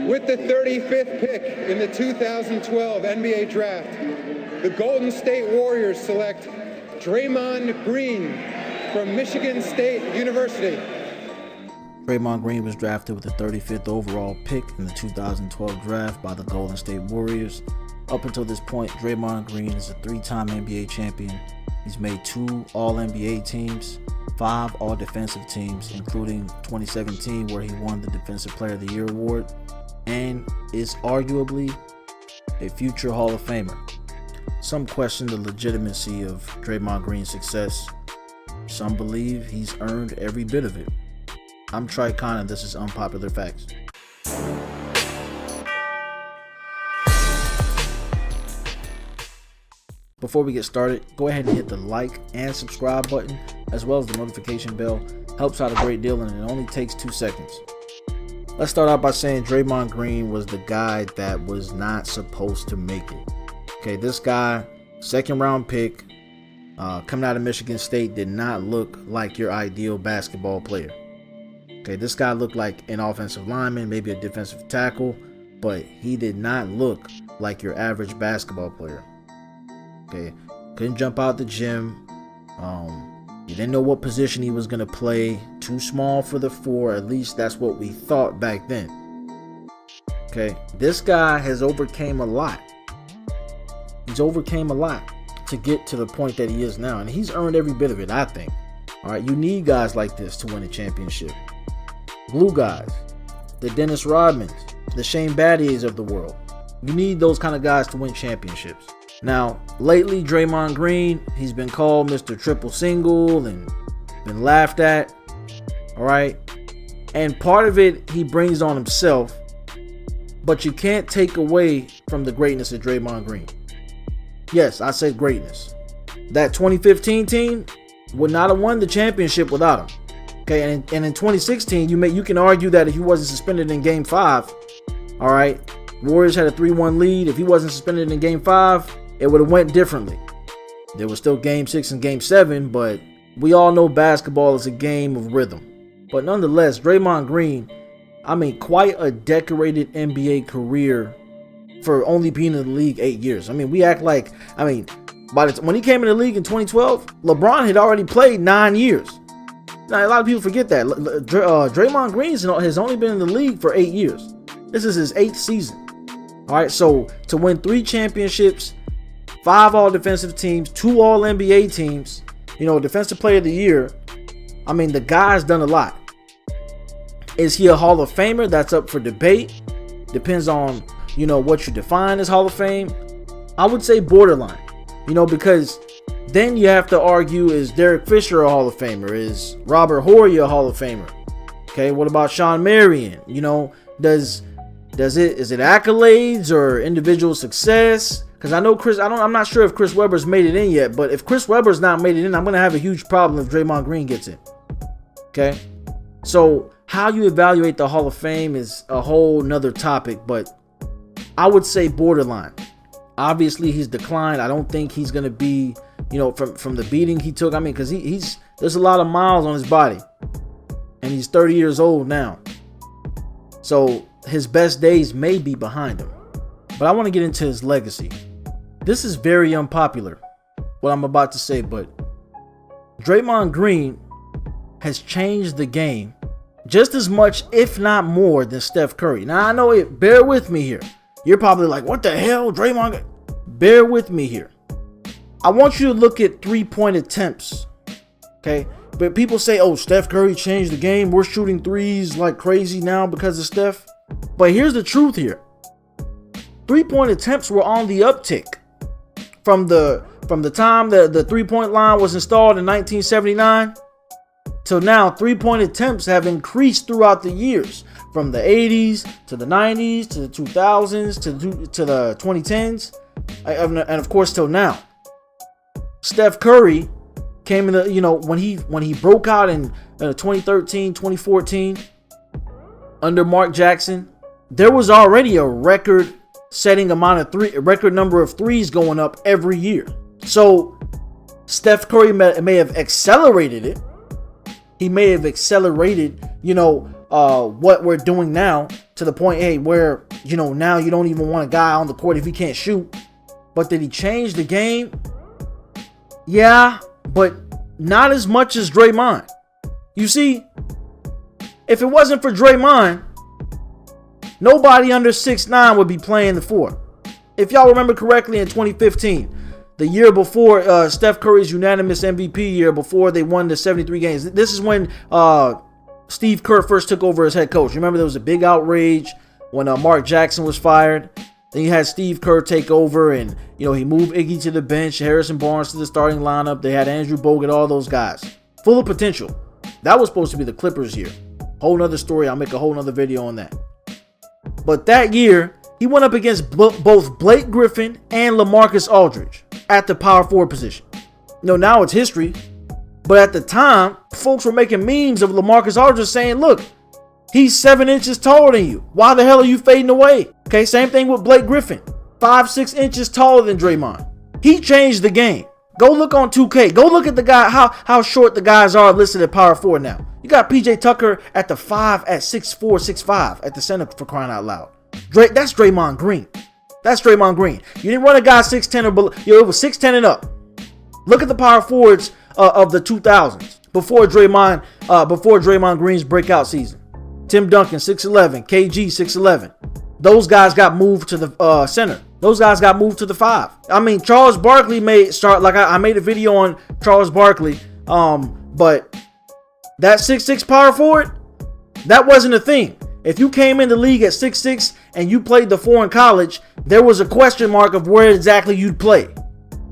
With the 35th pick in the 2012 NBA Draft, the Golden State Warriors select Draymond Green from Michigan State University. Draymond Green was drafted with the 35th overall pick in the 2012 draft by the Golden State Warriors. Up until this point, Draymond Green is a 3-time NBA champion. He's made 2 All-NBA teams, 5 All-Defensive teams, including 2017 where he won the Defensive Player of the Year award, and is arguably a future Hall of Famer. Some question the legitimacy of Draymond Green's success. Some believe he's earned every bit of it. I'm Trey Khan, and this is Unpopular Facts. Before we get started, go ahead and hit the like and subscribe button, as well as the notification bell. Helps out a great deal, and it only takes 2 seconds. Let's start out by saying Draymond Green was the guy that was not supposed to make it. Okay, this guy, 2nd round pick, coming out of Michigan State, did not look like your ideal basketball player. Okay, this guy looked like an offensive lineman, maybe a defensive tackle, but he did not look like your average basketball player. Okay, couldn't jump out the gym. You didn't know what position he was going to play. Too small for the 4, at least that's what we thought back then. Okay, this guy has overcame a lot. He's overcame a lot to get to the point that he is now, and he's earned every bit of it, I think. All right, you need guys like this to win a championship. Glue guys, the Dennis Rodmans, the Shane Battiers of the world. You need those kind of guys to win championships. Now, lately, Draymond Green, he's been called Mr. Triple Single and been laughed at. All right. And part of it he brings on himself, but you can't take away from the greatness of Draymond Green. Yes, I said greatness. That 2015 team would not have won the championship without him. Okay, and in 2016, you can argue that if he wasn't suspended in Game 5, all right, Warriors had a 3-1 lead. If he wasn't suspended in Game 5, it would have went differently. There was still Game 6 and Game 7, but we all know basketball is a game of rhythm. But nonetheless, Draymond Green, quite a decorated NBA career for only being in the league 8 years. We act like, when he came in the league in 2012, LeBron had already played 9 years. Now, a lot of people forget that. Draymond Green has only been in the league for 8 years. This is his 8th season. All right, so to win 3 championships, 5 all-defensive teams, 2 all-NBA teams, Defensive Player of the Year, the guy's done a lot. Is he a Hall of Famer? That's up for debate. Depends on, what you define as Hall of Fame. I would say borderline, because then you have to argue, is Derek Fisher a Hall of Famer? Is Robert Horry a Hall of Famer? Okay, what about Sean Marion? Is it accolades or individual success? Because I know I'm not sure if Chris Webber's made it in yet, but if Chris Webber's not made it in, I'm going to have a huge problem if Draymond Green gets in. Okay, so how you evaluate the Hall of Fame is a whole nother topic, but I would say borderline. Obviously, he's declined. I don't think he's going to be, from the beating he took. Because there's a lot of miles on his body, and he's 30 years old now. So his best days may be behind him. But I want to get into his legacy. This is very unpopular, what I'm about to say, but Draymond Green has changed the game just as much, if not more, than Steph Curry. Now, I know it. Bear with me here. You're probably like, what the hell, Draymond? Bear with me here. I want you to look at 3-point attempts. Okay? But people say, oh, Steph Curry changed the game. We're shooting threes like crazy now because of Steph. But here's the truth here. 3-point attempts were on the uptick from the time the 3-point line was installed in 1979 till now. 3-point attempts have increased throughout the years, from the 80s to the 90s to the 2000s to the 2010s, and of course till now. Steph Curry came in when he broke out in 2013, 2014 under Mark Jackson. There was already a record number of threes going up every year. So Steph Curry may have accelerated it. He may have accelerated, what we're doing now, to the point, hey, where, you know, now you don't even want a guy on the court if he can't shoot. But did he change the game? Yeah, but not as much as Draymond. You see, if it wasn't for Draymond, nobody under 6'9" would be playing the 4. If y'all remember correctly, in 2015, the year before Steph Curry's unanimous MVP year, before they won the 73 games, this is when Steve Kerr first took over as head coach. Remember, there was a big outrage when Mark Jackson was fired. Then you had Steve Kerr take over, and you know, he moved Iggy to the bench, Harrison Barnes to the starting lineup. They had Andrew Bogut, all those guys, full of potential. That was supposed to be the Clippers year. Whole nother story. I'll make a whole nother video on that. But that year, he went up against both Blake Griffin and LaMarcus Aldridge at the power forward position. You know, now it's history. But at the time, folks were making memes of LaMarcus Aldridge saying, look, he's 7 inches taller than you. Why the hell are you fading away? Okay, same thing with Blake Griffin. 5-6 inches taller than Draymond. He changed the game. Go look on 2K. Go look at the guy, how short the guys are listed at power forward now. You got PJ Tucker at the 5 at 6'4", 6'5" at the center, for crying out loud. That's Draymond Green. That's Draymond Green. You didn't run a guy 6'10" or below. It was 6'10" and up. Look at the power forwards of the 2000s before Draymond Green's breakout season. Tim Duncan 6'11", KG 6'11". Those guys got moved to the center. Those guys got moved to the 5. I mean, Charles Barkley I made a video on Charles Barkley, but that 6'6" power forward, that wasn't a thing. If you came in the league at 6'6" and you played the 4 in college, there was a question mark of where exactly you'd play.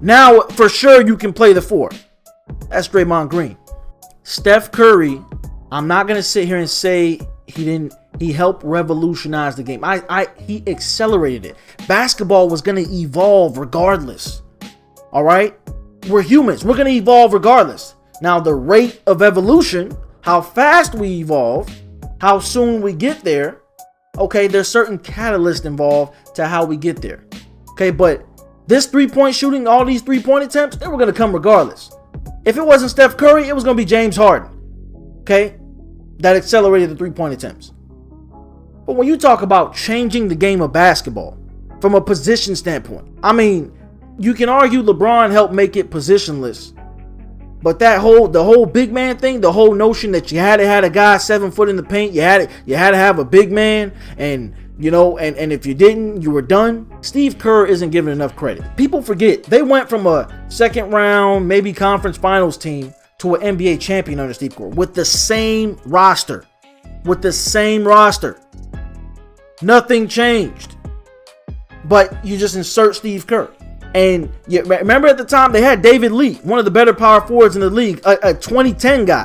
Now, for sure, you can play the 4. That's Draymond Green. Steph Curry, I'm not going to sit here and say he helped revolutionize the game. He accelerated it. Basketball was going to evolve regardless. All right? We're humans. We're going to evolve regardless. Now, the rate of evolution, how fast we evolve, how soon we get there, okay, there's certain catalysts involved to how we get there. Okay, but this three-point shooting, all these three-point attempts, they were going to come regardless. If it wasn't Steph Curry, it was going to be James Harden. Okay, that accelerated the three-point attempts. But when you talk about changing the game of basketball from a position standpoint, I mean, you can argue LeBron helped make it positionless. But the whole big man thing, the whole notion that you had to have a guy 7 foot in the paint, you had to have a big man, and you know, and if you didn't, you were done. Steve Kerr isn't given enough credit. People forget they went from a second round, maybe conference finals team to an NBA champion under Steve Kerr with the same roster. Nothing changed. But you just insert Steve Kerr. And you remember at the time they had David Lee, one of the better power forwards in the league, a 2010 guy.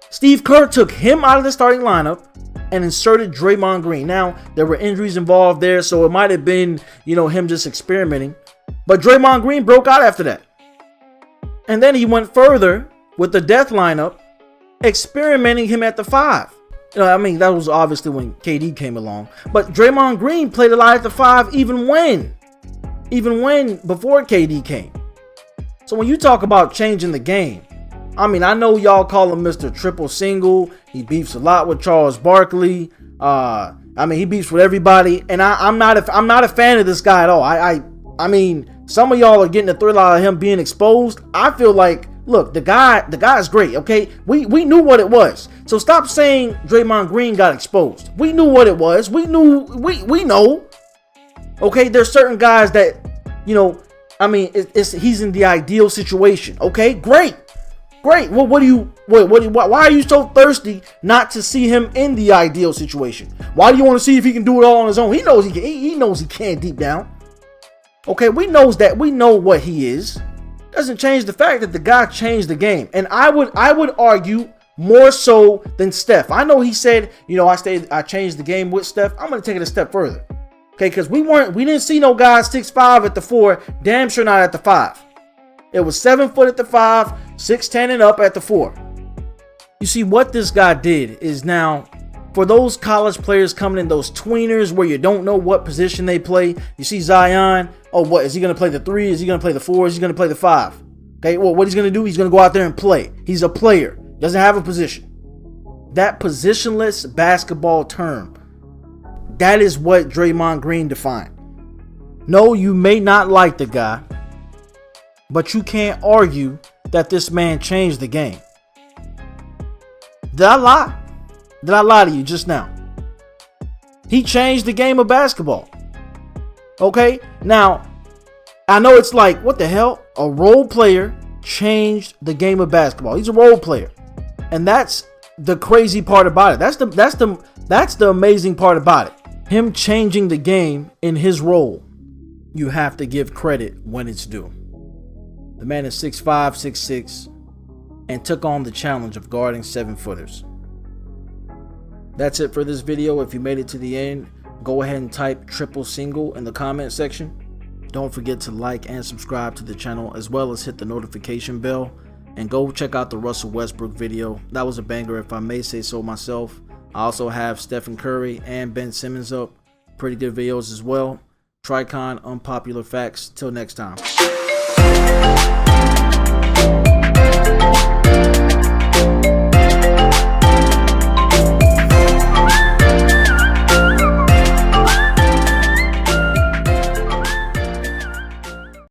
Steve Kerr took him out of the starting lineup and inserted Draymond Green. Now, there were injuries involved there, so it might have been, you know, him just experimenting. But Draymond Green broke out after that. And then he went further with the death lineup, experimenting him at the 5. I mean, that was obviously when KD came along. But Draymond Green played a lot at the 5 even when before KD came. So when you talk about changing the game, I mean, I know y'all call him Mr. Triple Single. He beefs a lot with Charles Barkley. I mean, he beefs with everybody, and I'm not a fan of this guy at all. I mean, some of y'all are getting a thrill out of him being exposed. I feel like, look, the guy's great. Okay, we knew what it was. So stop saying Draymond Green got exposed. We knew what it was. We know. Okay, there's certain guys that, you know, I mean, he's in the ideal situation. Okay, great. Well, why are you so thirsty not to see him in the ideal situation? Why do you want to see if he can do it all on his own? He knows he knows he can deep down. Okay, we know what he is. Doesn't change the fact that the guy changed the game. And I would argue more so than Steph. I know he said, you know, I changed the game with Steph. I'm going to take it a step further. Okay, because we didn't see no guys 6'5" at the 4, damn sure not at the 5. It was 7 foot at the 5, 6'10" and up at the 4. You see, what this guy did is now, for those college players coming in, those tweeners where you don't know what position they play, you see Zion, oh, what, is he going to play the 3? Is he going to play the 4? Is he going to play the 5? Okay, well, what he's going to do, he's going to go out there and play. He's a player. Doesn't have a position. that positionless basketball term. That is what Draymond Green defined. No, you may not like the guy, but you can't argue that this man changed the game. Did I lie? Did I lie to you just now? He changed the game of basketball. Okay? Now, I know it's like, what the hell? A role player changed the game of basketball. He's a role player. And that's the crazy part about it. That's the amazing part about it. Him changing the game in his role. You have to give credit when it's due. The man is 6'5", 6'6", and took on the challenge of guarding 7-footers. That's it for this video. If you made it to the end, go ahead and type triple single in the comment section. Don't forget to like and subscribe to the channel, as well as hit the notification bell. And go check out the Russell Westbrook video. That was a banger, if I may say so myself. I also have Stephen Curry and Ben Simmons up. Pretty good videos as well. Tricon Unpopular Facts. Till next time.